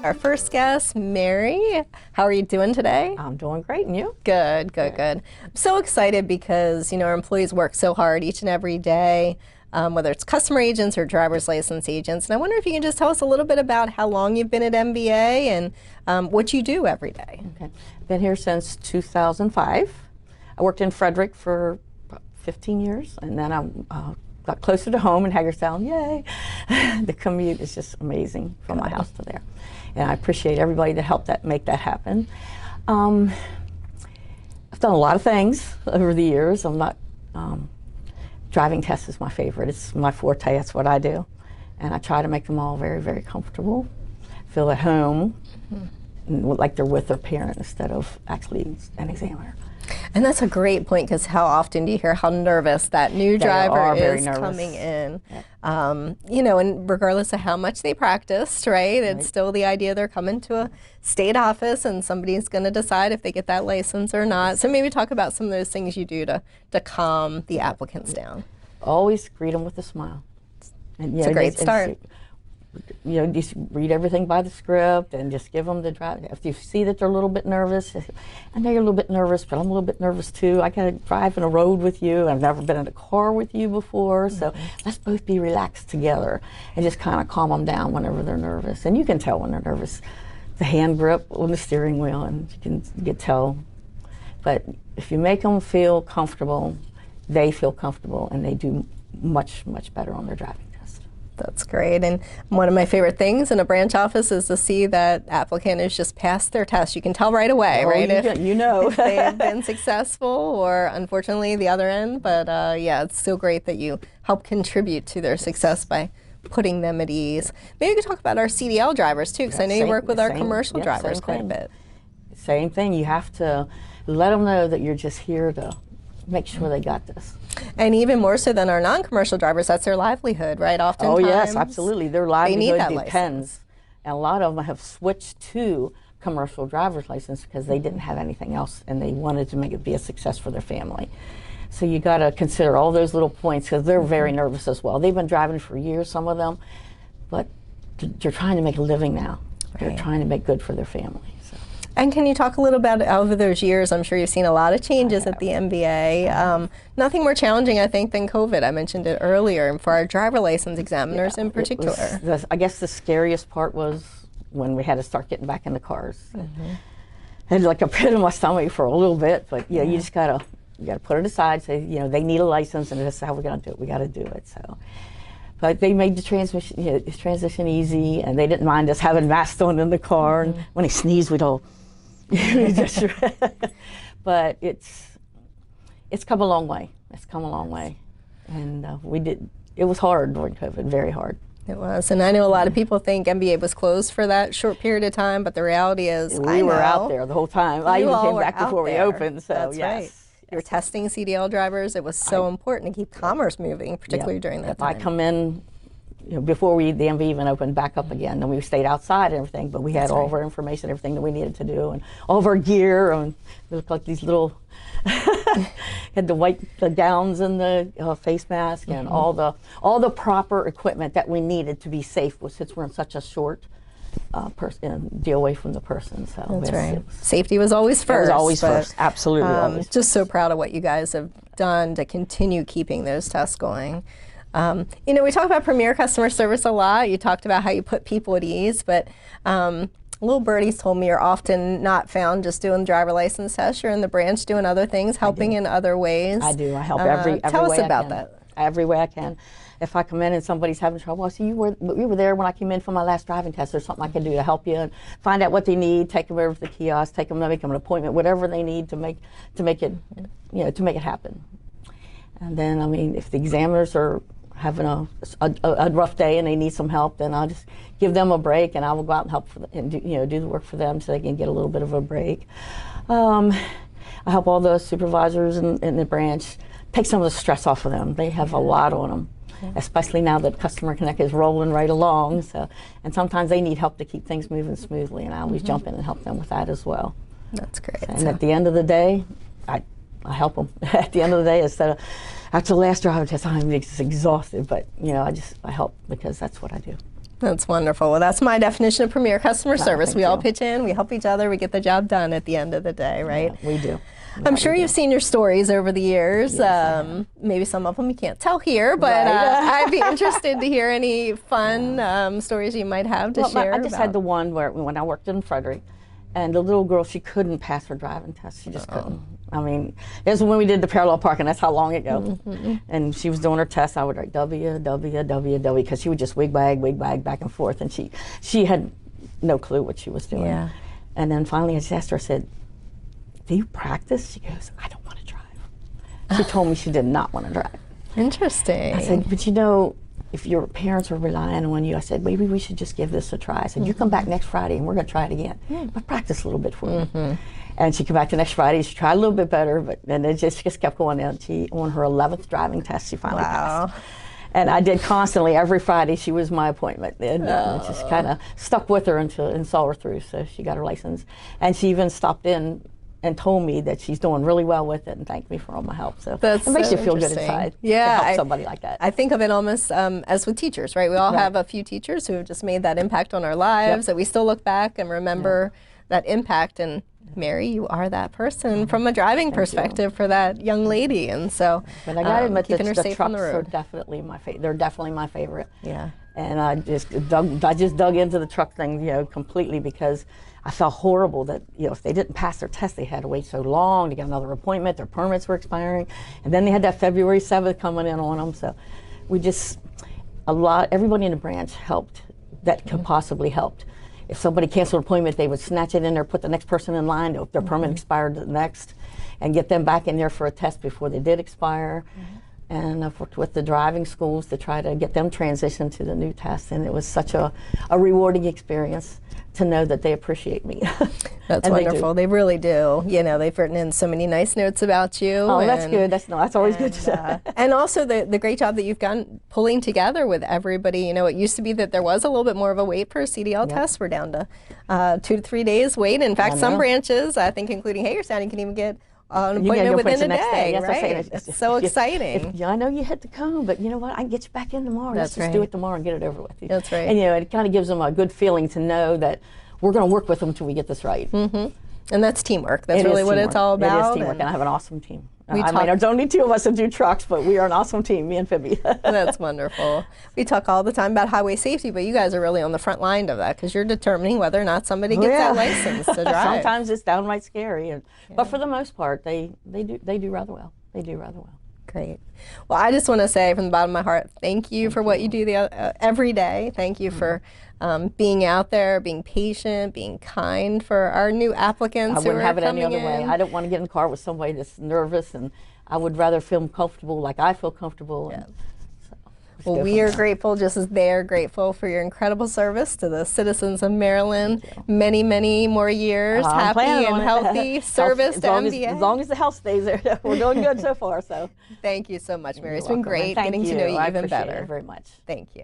Our first guest, Mary. How are you doing today? I'm doing great, and you? Good, good, good. I'm so excited because, our employees work so hard each and every day, whether it's customer agents or driver's license agents. And I wonder if you can just tell us a little bit about how long you've been at MVA and what you do every day. Okay. Been here since 2005. I worked in Frederick for about 15 years, and then I got closer to home in Hagerstown. Yay! The commute is just amazing from my house to there. And I appreciate everybody that helped make that happen. I've done a lot of things over the years. I'm not, driving tests is my favorite. It's my forte, that's what I do. And I try to make them all very, very comfortable, feel at home, like they're with their parent instead of actually an examiner. And that's a great point, because how often do you hear how nervous that new driver is coming in? Yeah. And regardless of how much they practiced, right? It's still the idea they're coming to a state office and somebody's going to decide if they get that license or not. So maybe talk about some of those things you do to calm the applicants down. Always greet them with a smile. And, it's a great start. Just read everything by the script and just give them the drive. If you see that they're a little bit nervous, I know you're a little bit nervous, but I'm a little bit nervous too. I got to drive in a road with you. I've never been in a car with you before, so let's both be relaxed together and just kind of calm them down whenever they're nervous. And you can tell when they're nervous. The hand grip on the steering wheel, and you can tell. But if you make them feel comfortable, they feel comfortable, and they do much, much better on their driving. That's great. And one of my favorite things in a branch office is to see that applicant has just passed their test. You can tell right away, right? If they have been successful, or unfortunately the other end. But yeah, it's so great that you help contribute to their success by putting them at ease. Maybe you could talk about our CDL drivers too, because I know you work with our commercial drivers quite a bit. Same thing. You have to let them know that you're just here to make sure they got this. And even more so than our non-commercial drivers, that's their livelihood, right? Oftentimes. Oh yes, absolutely. Their livelihood depends. License. And a lot of them have switched to commercial driver's license because they didn't have anything else and they wanted to make it be a success for their family. So you got to consider all those little points, because they're very nervous as well. They've been driving for years, some of them, but they're trying to make a living now. Right. They're trying to make good for their family. And can you talk a little about, over those years, I'm sure you've seen a lot of changes at the MVA. Nothing more challenging, I think, than COVID. I mentioned it earlier, and for our driver license examiners in particular. I guess the scariest part was when we had to start getting back in the cars. I had like a pit in my stomach for a little bit, but you just gotta put it aside. Say, they need a license, and this is how we're gonna do it. We gotta do it. So. But they made the transition easy, and they didn't mind us having masks on in the car. And when he sneezed, we'd all. But it's come a long way. It's come a long way, and it was hard during COVID, very hard. It was, and I know a lot of people think MVA was closed for that short period of time, but the reality is we were out there the whole time. I even came back before we opened, so that's yes. Right. You're testing CDL drivers. It was so important to keep commerce moving, particularly during that time. I come in, before the MV even opened back up again, and we stayed outside and everything, but we had all of our information, everything that we needed to do, and all of our gear, and we looked like these little, had the gowns and the face mask and all the proper equipment that we needed to be safe, since we're in such a short deal away from the person. So that's right. Safety was always first. It was always first. Absolutely. Always. Just so proud of what you guys have done to continue keeping those tests going. We talk about Premier Customer Service a lot. You talked about how you put people at ease, but little birdies told me you're often not found just doing driver license tests. You're in the branch doing other things, helping in other ways. I do. I help every way I can. Tell us about that. Every way I can. If I come in and somebody's having trouble, I say, you were there when I came in for my last driving test. There's something I can do to help you, and find out what they need, take them over to the kiosk, take them to make them an appointment, whatever they need to make it happen. And then, if the examiners are having a rough day and they need some help, then I'll just give them a break, and I will go out and help and do the work for them so they can get a little bit of a break. I help all the supervisors in the branch take some of the stress off of them. They have a lot on them. Especially now that Customer Connect is rolling right along. And sometimes they need help to keep things moving smoothly, and I always jump in and help them with that as well. That's great. And at the end of the day, I help them. At the end of the day, after the last driver test, I'm just exhausted, but I help because that's what I do. That's wonderful. Well, that's my definition of premier customer service. thank We all you. pitch in, we help each other, we get the job done at the end of the day, right? Yeah, we do. I'm sure you've seen your stories over the years. Maybe some of them you can't tell here, but Right. I'd be interested to hear any fun stories you might have to share. I just had the one where when I worked in Frederick, and the little girl, she couldn't pass her driving test. She just couldn't. I mean, it was when we did the parallel parking. That's how long ago. And she was doing her test. I would write W, W, W, W, because she would just wig bag, back and forth. And she had no clue what she was doing. Yeah. And then finally I just asked her, I said, do you practice? She goes, I don't want to drive. She told me she did not want to drive. Interesting. I said, but you know, if your parents are relying on you, I said, maybe we should just give this a try. I said, you come back next Friday and we're going to try it again. But practice a little bit for me. And she came back the next Friday. She tried a little bit better, but then it just kept going down. She, on her 11th driving test, she finally passed. And I did constantly, every Friday, she was my appointment. And it just kind of stuck with her and saw her through. So she got her license. And she even stopped in and told me that she's doing really well with it and thanked me for all my help. So it makes you feel good inside to help somebody like that. I think of it almost as with teachers, right? We all have a few teachers who have just made that impact on our lives, that we still look back and remember that impact. And Mary, you are that person from a driving perspective for that young lady. And so but I got to admit, keeping her the safe trucks on the road. are definitely they're definitely my favorite. Yeah. And I just dug into the truck thing, you know, completely, because I felt horrible that, you know, if they didn't pass their test, they had to wait so long to get another appointment. Their permits were expiring, and then they had that February 7th coming in on them. So we just everybody in the branch helped that could possibly helped. If somebody canceled an appointment, they would snatch it in there, put the next person in line. If their permit expired, the next, and get them back in there for a test before they did expire. And I've worked with the driving schools to try to get them transitioned to the new test, and it was such a rewarding experience to know that they appreciate me. That's wonderful. They really do. You know, they've written in so many nice notes about you. Oh, that's good. That's always good to say. And also the great job that you've done pulling together with everybody. You know, it used to be that there was a little bit more of a wait for a CDL test. We're down to 2 to 3 days wait. In fact, some branches, I think including Hagerstown, you can even get an appointment within a day, right? It's so exciting. I know you hit the cone, but you know what? I can get you back in tomorrow. Let's just do it tomorrow and get it over with. That's right. And you know, it kind of gives them a good feeling to know that we're going to work with them until we get this right. And that's teamwork. That's really what it's all about. It is teamwork, and I have an awesome team. I mean, there's only 2 of us that do trucks, but we are an awesome team, me and Phoebe. That's wonderful. We talk all the time about highway safety, but you guys are really on the front line of that, because you're determining whether or not somebody gets that license to drive. Sometimes it's downright scary, but for the most part, they do rather well. They do rather well. Great. Well, I just want to say from the bottom of my heart, thank you for what you do every day. Thank you for being out there, being patient, being kind for our new applicants who are coming in. I wouldn't have it any other way. I don't want to get in the car with somebody that's nervous, and I would rather feel comfortable like I feel comfortable. Yes. Well, we are grateful, just as they are grateful, for your incredible service to the citizens of Maryland. Many, many more years, happy and healthy service to MVA. As long as the health stays there, we're doing good so far. So, thank you so much, Mary. It's been great getting to know you even better. Thank you very much. Thank you.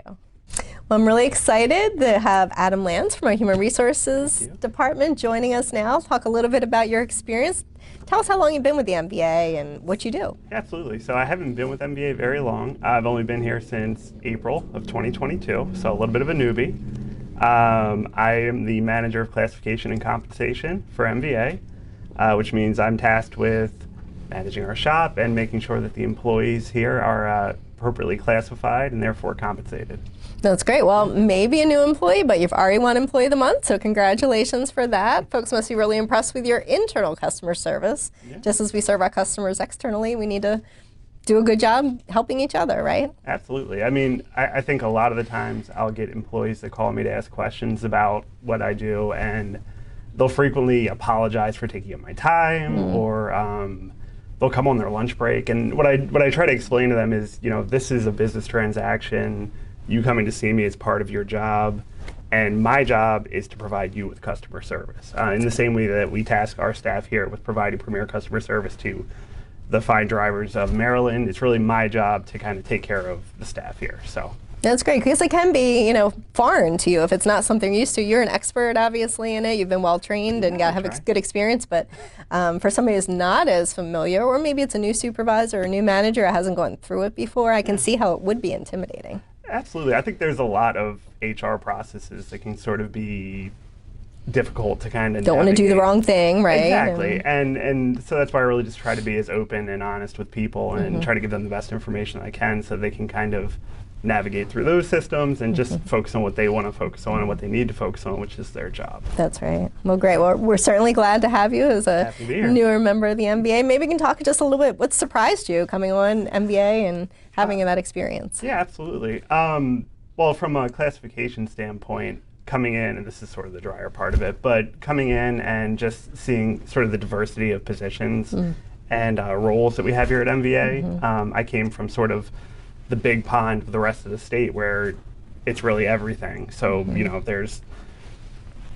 Well, I'm really excited to have Adam Lance from our Human Resources Department joining us now. Talk a little bit about your experience. Tell us how long you've been with the MVA and what you do. Absolutely. So I haven't been with MVA very long. I've only been here since April of 2022, so a little bit of a newbie. I am the manager of classification and compensation for MVA, which means I'm tasked with managing our shop and making sure that the employees here are appropriately classified and therefore compensated. That's great. Well, maybe a new employee, but you've already won Employee of the Month, so congratulations for that. Folks must be really impressed with your internal customer service. Yeah. Just as we serve our customers externally, we need to do a good job helping each other, right? Absolutely. I mean, I think a lot of the times I'll get employees that call me to ask questions about what I do, and they'll frequently apologize for taking up my time, or they'll come on their lunch break. And what I try to explain to them is, you know, this is a business transaction. You coming to see me is part of your job, and my job is to provide you with customer service. In the same way that we task our staff here with providing premier customer service to the fine drivers of Maryland, it's really my job to kind of take care of the staff here. So that's great, because it can be, you know, foreign to you if it's not something you're used to. You're an expert, obviously, in it. You've been well trained and have good experience. But for somebody who's not as familiar, or maybe it's a new supervisor or a new manager who hasn't gone through it before, I can see how it would be intimidating. Absolutely. I think there's a lot of HR processes that can sort of be difficult to kind of Don't want to do the wrong thing, right? Exactly. And so that's why I really just try to be as open and honest with people and try to give them the best information I can so they can kind of navigate through those systems and just focus on what they want to focus on and what they need to focus on, which is their job. That's right. Well, great. Well, we're certainly glad to have you as a newer member of the MVA. Maybe we can talk just a little bit. What surprised you coming on MVA and having that experience? Yeah, absolutely. Well, from a classification standpoint, coming in, and this is sort of the drier part of it, but coming in and just seeing sort of the diversity of positions and roles that we have here at MVA. I came from sort of the big pond of the rest of the state where it's really everything. So, you know, there's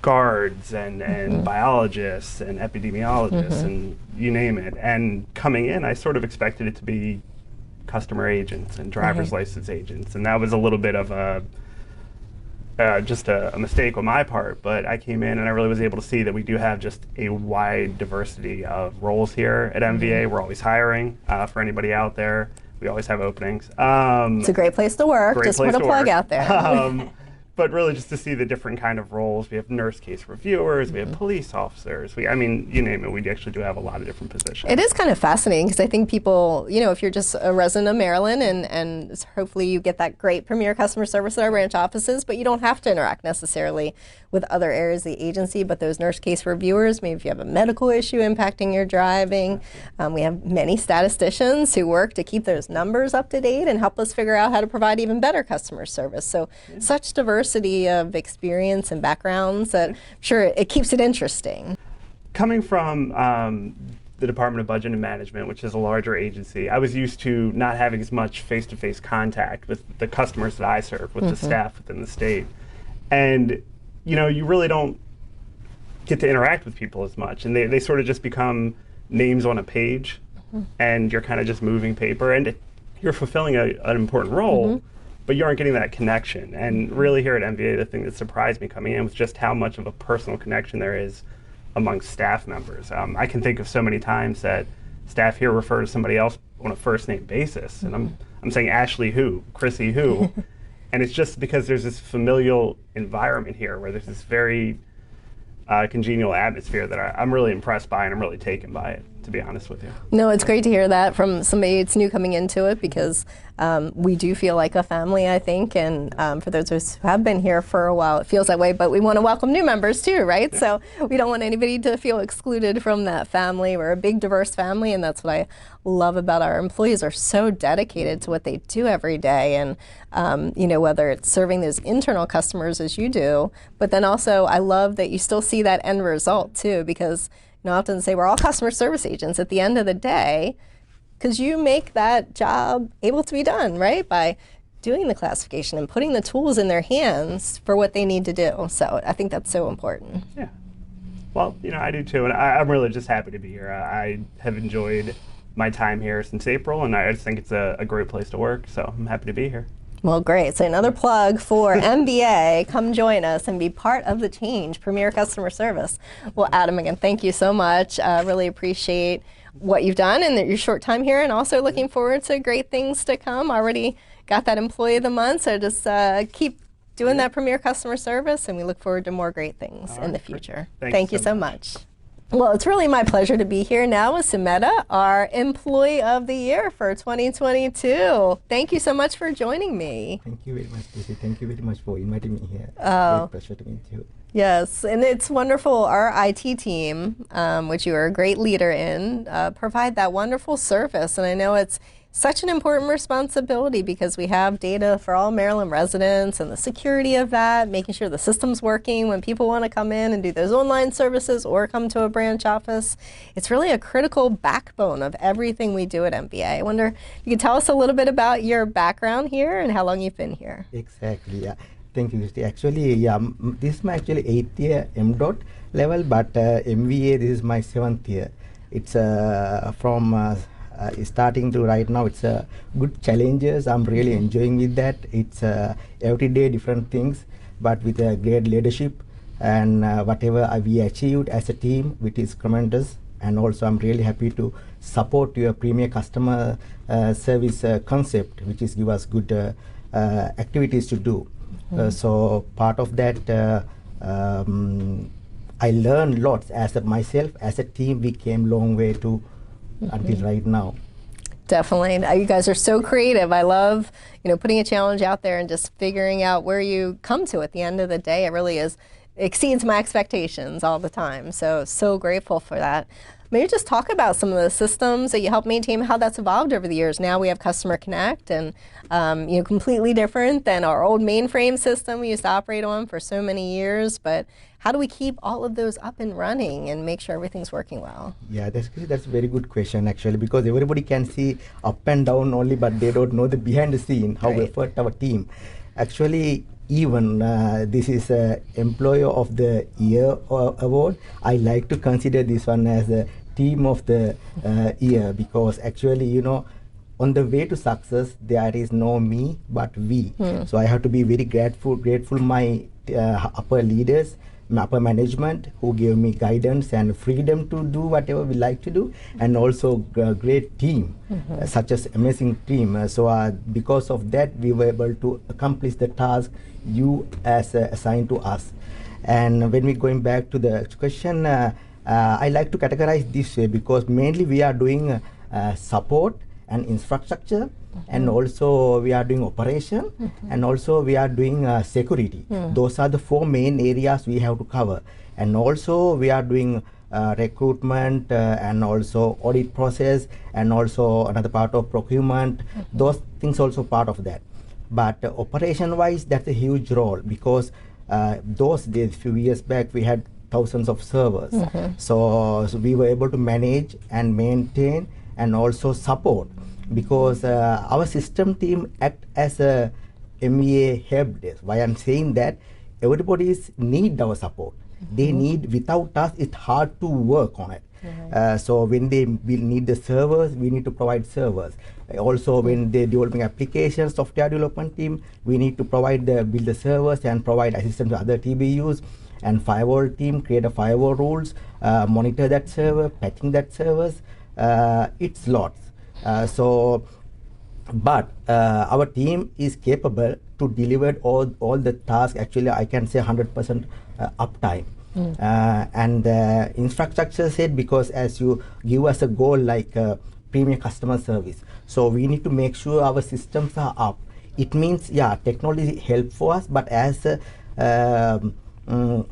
guards and biologists and epidemiologists and you name it. And coming in, I sort of expected it to be customer agents and driver's license agents. And that was a little bit of a just a mistake on my part, but I came in and I really was able to see that we do have just a wide diversity of roles here at MVA. We're always hiring for anybody out there. We always have openings. It's a great place to work. Just put a plug out there. But really just to see the different kind of roles. We have nurse case reviewers, we have police officers. I mean, you name it, we actually do have a lot of different positions. It is kind of fascinating because I think people, you know, if you're just a resident of Maryland and hopefully you get that great premier customer service at our branch offices, but you don't have to interact necessarily with other areas of the agency, but those nurse case reviewers, maybe if you have a medical issue impacting your driving. We have many statisticians who work to keep those numbers up to date and help us figure out how to provide even better customer service. So such diversity of experience and backgrounds that sure it keeps it interesting. Coming from the Department of Budget and Management, which is a larger agency, I was used to not having as much face-to-face contact with the customers that I serve, with the staff within the state. And you know, you really don't get to interact with people as much, and they sort of just become names on a page, and you're kind of just moving paper, and you're fulfilling an important role, but you aren't getting that connection. And really here at MVA, the thing that surprised me coming in was just how much of a personal connection there is amongst staff members. I can think of so many times that staff here refer to somebody else on a first name basis, and I'm saying Ashley who, Chrissy who, and it's just because there's this familial environment here where there's this very congenial atmosphere that I'm really impressed by and I'm really taken by it, to be honest with you. No, it's great to hear that from somebody that's new coming into it because we do feel like a family, I think, and for those of us who have been here for a while, it feels that way, but we want to welcome new members too, right? Yeah. So we don't want anybody to feel excluded from that family. We're a big, diverse family, and that's what I love about our employees. Are so dedicated to what they do every day, and you know, whether it's serving those internal customers as you do, but then also I love that you still see that end result too, because you know, I often say we're all customer service agents at the end of the day, because you make that job able to be done, right? By doing the classification and putting the tools in their hands for what they need to do. So I think that's so important. Yeah. Well, you know, I do too, and I'm really just happy to be here. I have enjoyed my time here since April, and I just think it's a great place to work, so I'm happy to be here. Well, great. So another plug for MVA. Come join us and be part of the change, Premier Customer Service. Well, Adam, again, thank you so much. Really appreciate what you've done in your short time here, and also looking forward to great things to come. Already got that Employee of the Month, so just keep doing that Premier Customer Service, and we look forward to more great things in the future. Thank you so much. Well, it's really my pleasure to be here now with Sumedha, our Employee of the Year for 2022. Thank you so much for joining me. Thank you very much, Chrissy. Thank you very much for inviting me here. Great pleasure to meet you. Yes, and it's wonderful. Our IT team, which you are a great leader in, provide that wonderful service. And I know it's such an important responsibility because we have data for all Maryland residents and the security of that, making sure the system's working when people want to come in and do those online services or come to a branch office. It's really a critical backbone of everything we do at MVA. I wonder if you could tell us a little bit about your background here and how long you've been here. Exactly, yeah. Thank you, Christy. Actually, yeah, this is my 8th year MDOT level, but MVA, this is my 7th year. It's from starting to right now, it's good challenges. I'm really enjoying with that. It's every day different things, but with a great leadership, and whatever we achieved as a team, which is tremendous. And also I'm really happy to support your premier customer service concept, which is give us good activities to do. So part of that, I learned lots as myself, as a team. We came long way to until right now. Definitely. You guys are so creative. I love, putting a challenge out there and just figuring out where you come to at the end of the day. It really exceeds my expectations all the time. So grateful for that. Maybe just talk about some of the systems that you help maintain, how that's evolved over the years. Now we have Customer Connect, and completely different than our old mainframe system we used to operate on for so many years. But how do we keep all of those up and running and make sure everything's working well? Yeah, that's a very good question actually, because everybody can see up and down only, but they don't know the behind the scene, how we effort our team. Actually, even this is Employee of the Year award. I like to consider this one as a Team of the Year, because actually, on the way to success, there is no me but we. So I have to be very grateful my upper leaders, my upper management, who gave me guidance and freedom to do whatever we like to do, and also a great team, such as amazing team. So because of that, we were able to accomplish the task you as assigned to us. And when we're going back to the question, I like to categorize this way, because mainly we are doing support and infrastructure, and also we are doing operation, and also we are doing security. Those are the 4 main areas we have to cover. And also we are doing recruitment and also audit process, and also another part of procurement. Those things also part of that. But operation wise, that's a huge role, because those days, few years back, we had thousands of servers. So we were able to manage and maintain and also support, because our system team act as a MVA help desk. Why I'm saying that, everybody need our support. They need, without us, it's hard to work on it. So when they will need the servers, we need to provide servers. Also, when they're developing applications, software development team, we need to build the servers and provide assistance to other TBUs. And firewall team, create a firewall rules, monitor that server, patching that servers. It's lots. But our team is capable to deliver all the tasks. Actually, I can say 100% uptime. And the infrastructure said, because as you give us a goal like premier customer service, so we need to make sure our systems are up. It means, yeah, technology help for us, but as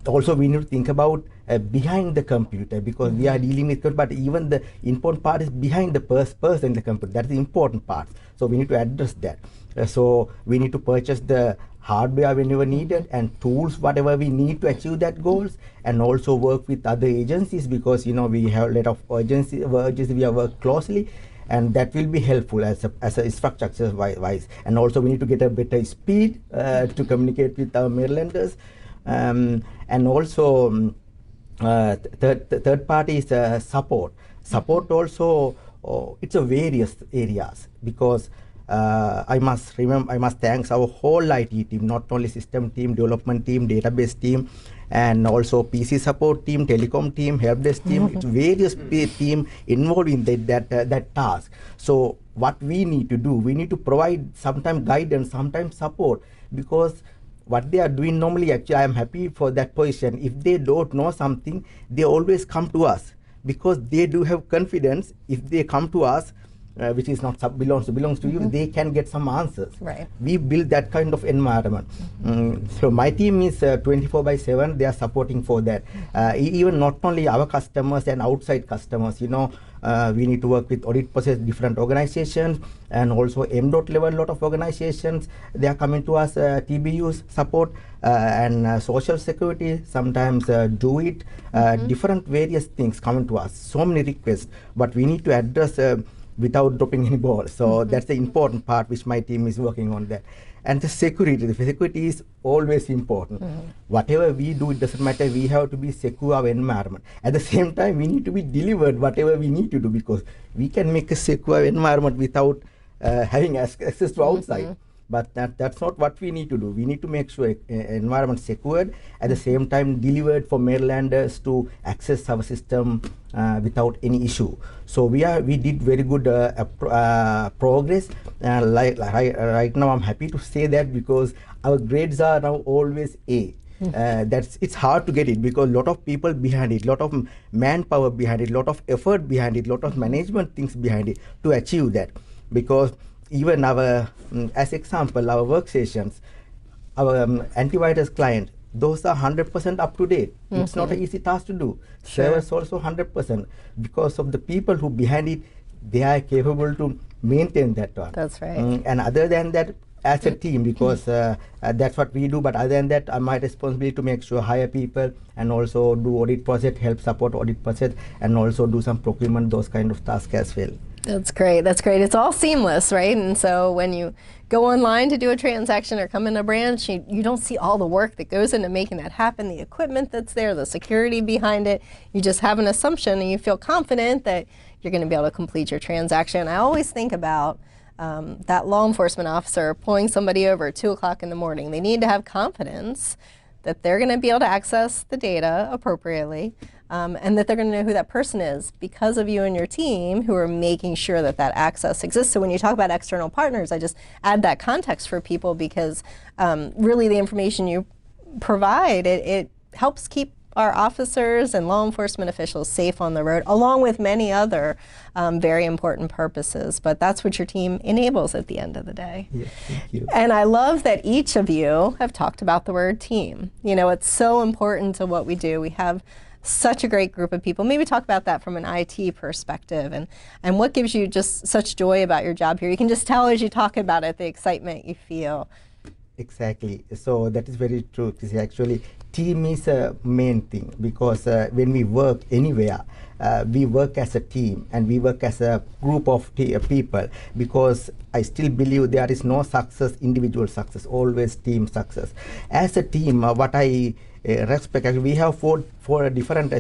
also we need to think about behind the computer, because we are dealing with computer, but even the important part is behind the person in the computer. That's the important part. So we need to address that. So we need to purchase the hardware whenever needed, and tools whatever we need to achieve that goals, and also work with other agencies, because we have a lot of urgency we have worked closely, and that will be helpful as a structure wise. And also we need to get a better speed to communicate with our Marylanders, and also third party is support. Support also, it's a various areas, because I must thank our whole IT team, not only system team, development team, database team, and also PC support team, telecom team, help desk team. It's various team involved in that task. So what we need to do, we need to provide sometimes guidance, sometimes support, because what they are doing normally, actually I am happy for that position. If they don't know something, they always come to us, because they do have confidence. If they come to us, which is not belongs to you, they can get some answers. Right. We build that kind of environment. So my team is 24/7. They are supporting for that. Even not only our customers and outside customers. We need to work with audit process, different organizations, and also MDOT level, lot of organizations. They are coming to us, TBUs support, and social security, sometimes do it, different various things coming to us. So many requests, but we need to address without dropping any ball. So that's the important part which my team is working on that. And the security is always important. Whatever we do, it doesn't matter, we have to be secure our environment. At the same time, we need to be delivered whatever we need to do, because we can make a secure environment without having access to outside. But that's not what we need to do. We need to make sure environment secured, at the same time delivered for Marylanders to access our system without any issue. So we did very good progress. Right now, I'm happy to say that, because our grades are now always A. It's hard to get it, because a lot of people behind it, lot of manpower behind it, lot of effort behind it, lot of management things behind it to achieve that. Because even our, as example, our workstations, our antivirus client, those are 100% up to date. It's not an easy task to do. Servers also 100%, because of the people who behind it, they are capable to maintain that one. That's right. And other than that, as a team, because that's what we do, but other than that, my responsibility to make sure hire people and also do audit process, help support audit process, and also do some procurement, those kind of tasks as well. That's great. That's great. It's all seamless, right? And so when you go online to do a transaction or come in a branch, you don't see all the work that goes into making that happen, the equipment that's there, the security behind it. You just have an assumption and you feel confident that you're going to be able to complete your transaction. I always think about that law enforcement officer pulling somebody over at 2 o'clock in the morning. They need to have confidence that they're going to be able to access the data appropriately, and that they're going to know who that person is because of you and your team who are making sure that that access exists. So when you talk about external partners, I just add that context for people, because really the information you provide, it helps keep our officers and law enforcement officials safe on the road, along with many other very important purposes. But that's what your team enables at the end of the day. Yes, thank you. And I love that each of you have talked about the word team. You know, it's so important to what we do. We have such a great group of people. Maybe talk about that from an IT perspective, and what gives you just such joy about your job here. You can just tell as you talk about it, the excitement you feel. Exactly. So that is very true, Chrissy. Actually, team is a main thing, because when we work anywhere, we work as a team and we work as a group of people, because I still believe there is no success, individual success, always team success. As a team, what I respect, we have four different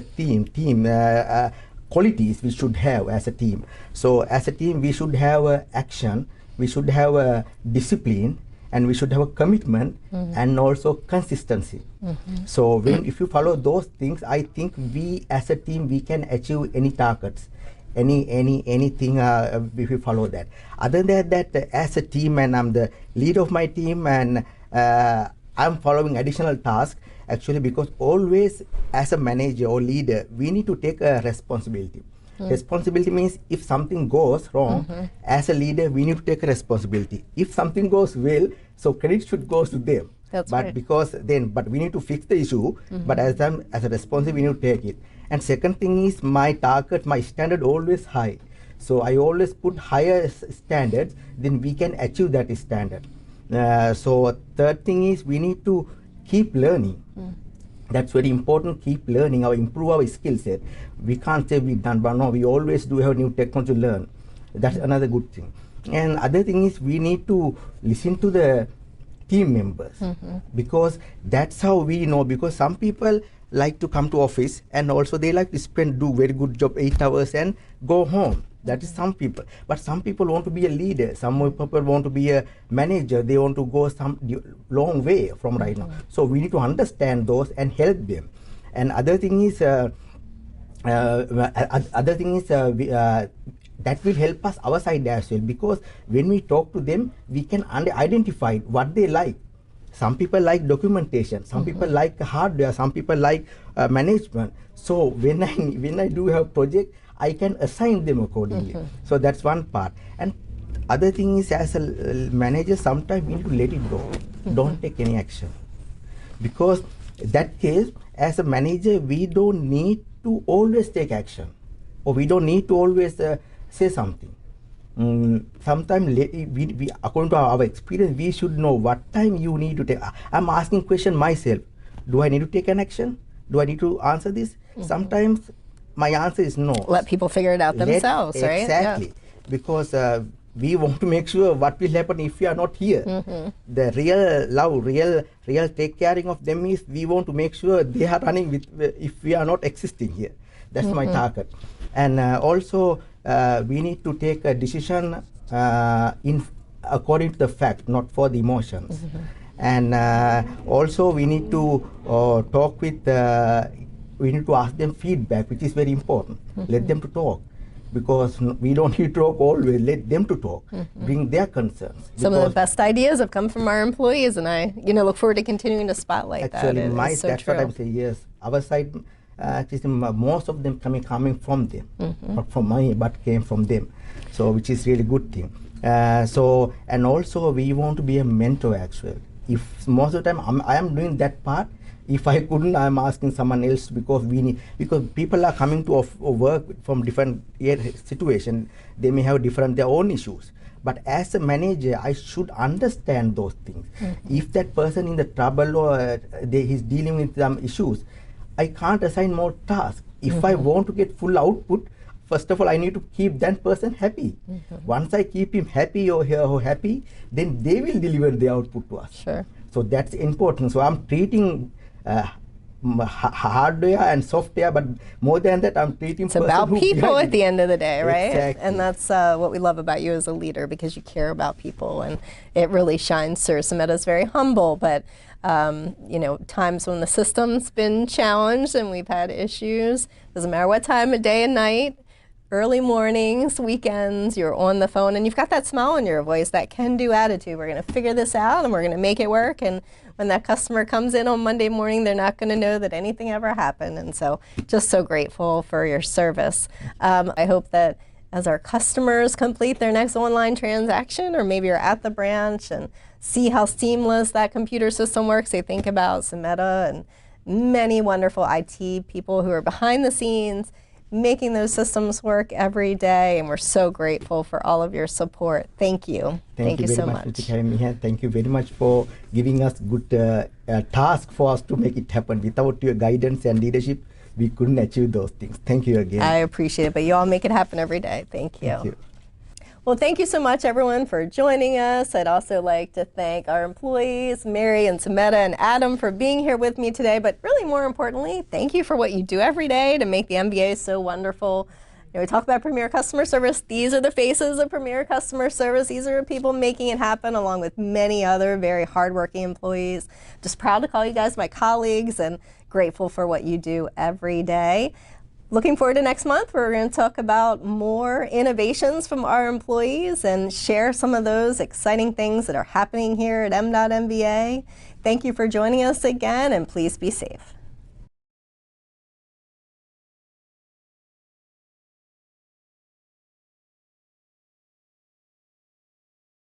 qualities we should have as a team. So as a team, we should have action, we should have discipline, and we should have a commitment and also consistency. So if you follow those things, I think we as a team, we can achieve any targets, anything if we follow that. Other than that, as a team, and I'm the lead of my team, and I'm following additional tasks, actually, because always as a manager or leader, we need to take a responsibility. Responsibility means if something goes wrong, as a leader, we need to take a responsibility. If something goes well, so credit should go to them. That's but right. but we need to fix the issue. But as a responsible, we need to take it. And second thing is, my target, my standard always high. So I always put higher standards, then we can achieve that standard. So third thing is, we need to keep learning. That's very important, keep learning or improve our skill set. We can't say we've done, but no, we always do have new technology to learn. That's another good thing. And other thing is, we need to listen to the team members, because that's how we know, because some people like to come to office and also they like to do very good job 8 hours and go home. That is some people. But some people want to be a leader. Some people want to be a manager. They want to go some long way from right now. So we need to understand those and help them. And other thing is, that will help us our side as well, because when we talk to them, we can identify what they like. Some people like documentation, some people like hardware, some people like management. So when I do have project, I can assign them accordingly. So that's one part. And other thing is, as a manager, sometimes we need to let it go. Don't take any action, because in that case, as a manager, we don't need to always take action, or we don't need to always say something. Sometimes we, according to our experience, we should know what time you need to take. I'm asking question myself: do I need to take an action? Do I need to answer this? Sometimes my answer is no. Let people figure it out themselves, right? Exactly. Yeah. Because we want to make sure what will happen if we are not here. The real love, real take caring of them is, we want to make sure they are running with if we are not existing here. That's my target. And also we need to take a decision in according to the fact, not for the emotions. And also we need to talk with, we need to ask them feedback, which is very important. Let them to talk. Because we don't need to talk always, let them to talk, bring their concerns. Some of the best ideas have come from our employees, and I look forward to continuing to spotlight that. Actually, It's so that's true. what I'm saying, yes. Our side, actually, most of them coming from them, not from me, but came from them. So, which is really good thing. And also we want to be a mentor actually. If most of the time I am doing that part, if I couldn't, I'm asking someone else, because people are coming to work from different situations. They may have their own issues. But as a manager, I should understand those things. If that person in the trouble or he's dealing with some issues, I can't assign more tasks. If I want to get full output, first of all, I need to keep that person happy. Once I keep him happy or her happy, then they will deliver the output to us. Sure. So that's important. So I'm treating hardware and software, but more than that, I'm treating It's about people at the end of the day, right? Exactly. And that's what we love about you as a leader, because you care about people, and it really shines through. Sameta's very humble, but times when the system's been challenged and we've had issues, doesn't matter what time of day and night, early mornings, weekends, you're on the phone, and you've got that smile in your voice, that can-do attitude. We're going to figure this out, and we're going to make it work. And when that customer comes in on Monday morning, they're not going to know that anything ever happened. And so just so grateful for your service. I hope that as our customers complete their next online transaction, or maybe you're at the branch and see how seamless that computer system works, they think about Sameta and many wonderful IT people who are behind the scenes making those systems work every day, and we're so grateful for all of your support. Thank you. Thank you so much. Thank you very much for giving us good task for us to make it happen. Without your guidance and leadership, we couldn't achieve those things. Thank you again. I appreciate it, but you all make it happen every day. Thank you. Thank you. Well, thank you so much, everyone, for joining us. I'd also like to thank our employees, Mary and Sameta and Adam, for being here with me today. But really, more importantly, thank you for what you do every day to make the MVA so wonderful. We talk about Premier Customer Service. These are the faces of Premier Customer Service. These are people making it happen, along with many other very hardworking employees. Just proud to call you guys my colleagues, and grateful for what you do every day. Looking forward to next month, where we're going to talk about more innovations from our employees and share some of those exciting things that are happening here at MDOT MVA. Thank you for joining us again, and please be safe.